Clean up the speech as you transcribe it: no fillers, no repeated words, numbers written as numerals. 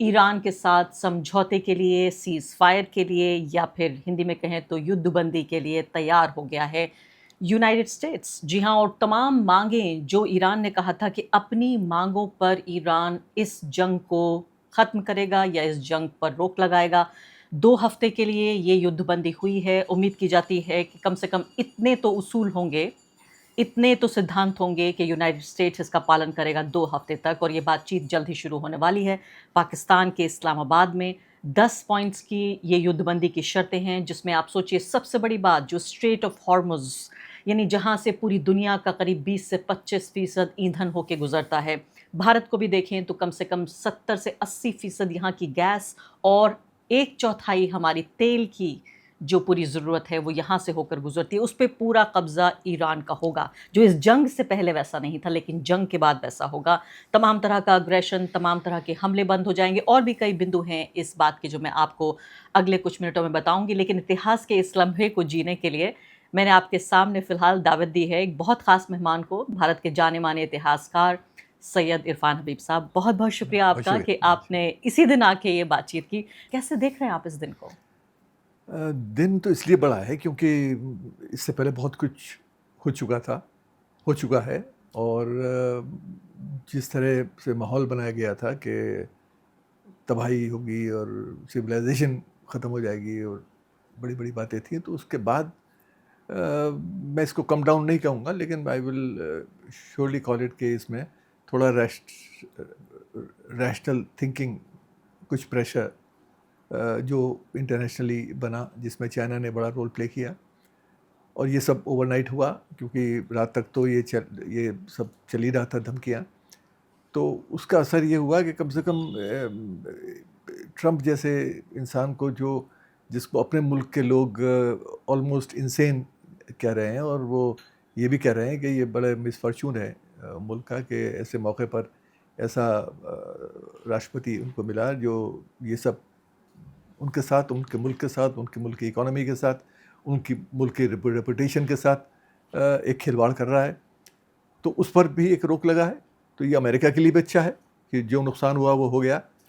Iran के साथ समझौते के लिए, सीज़ फायर के लिए या फिर हिंदी में कहें तो युद्धबंदी के लिए तैयार हो गया है यूनाइटेड स्टेट्स। जी हाँ, और तमाम माँगें जो ईरान ने कहा था कि अपनी माँगों पर ईरान इस जंग को ख़त्म करेगा या इस जंग पर रोक लगाएगा। 2 हफ़्ते के लिए ये युद्धबंदी हुई है। उम्मीद की जाती है कि कम से कम इतने तो उसूल होंगे, इतने तो सिद्धांत होंगे कि यूनाइटेड स्टेट्स इसका पालन करेगा 2 हफ्ते तक, और ये बातचीत जल्द ही शुरू होने वाली है। पाकिस्तान के इस्लामाबाद में 10 पॉइंट्स की ये युद्धबंदी की शर्तें हैं, जिसमें आप सोचिए सबसे बड़ी बात जो स्ट्रेट ऑफ हॉर्मुज़ यानी जहाँ से पूरी दुनिया का करीब 20 से 25% ईंधन होके गुज़रता है। भारत को भी देखें तो कम से कम 70 से 80% यहाँ की गैस और 1/4 हमारी तेल की जो पूरी ज़रूरत है वो यहाँ से होकर गुज़रती है, उस पे पूरा कब्ज़ा ईरान का होगा, जो इस जंग से पहले वैसा नहीं था लेकिन जंग के बाद वैसा होगा। तमाम तरह का अग्रेशन, तमाम तरह के हमले बंद हो जाएँगे और भी कई बिंदु हैं इस बात के जो मैं आपको अगले कुछ मिनटों में बताऊँगी। लेकिन इतिहास के इस लम्हे को जीने के लिए मैंने आपके सामने फ़िलहाल दावत दी है एक बहुत ख़ास मेहमान को, भारत के जाने-माने इतिहासकार सैयद इरफ़ान हबीब साहब। बहुत-बहुत शुक्रिया बहुत आपका कि शुक्रिया। आपने इसी दिन आके ये बातचीत की। कैसे देख रहे हैं आप इस दिन को? दिन तो इसलिए बड़ा है क्योंकि इससे पहले बहुत कुछ हो चुका था, हो चुका है, और जिस तरह से माहौल बनाया गया था कि तबाही होगी और सिविलाइजेशन ख़त्म हो जाएगी और बड़ी-बड़ी बातें थी, तो उसके बाद मैं इसको कम डाउन नहीं कहूँगा, लेकिन I will surely call it कि इसमें थोड़ा रैशनल थिंकिंग, कुछ प्रेशर जो इंटरनेशनली बना, जिसमें चाइना ने बड़ा रोल प्ले किया, और ये सब ओवरनाइट हुआ क्योंकि रात तक तो ये सब चल ही रहा था, धमकियाँ। तो उसका असर ये हुआ कि कम से कम ट्रंप जैसे इंसान को, जिसको अपने मुल्क के लोग ऑलमोस्ट इंसेन कह रहे हैं, और वो ये भी कह रहे हैं कि ये बड़े मिसफॉर्चून है मुल्क का कि ऐसे मौके पर ऐसा राष्ट्रपति उनको मिला जो ये सब उनके साथ, उनके मुल्क के साथ, उनके मुल्क की इकोनॉमी के साथ, उनकी मुल्क की रेपुटेशन के साथ एक खिलवाड़ कर रहा है। तो उस पर भी एक रोक लगा है। तो ये अमेरिका के लिए भी अच्छा है कि जो नुकसान हुआ वो हो गया।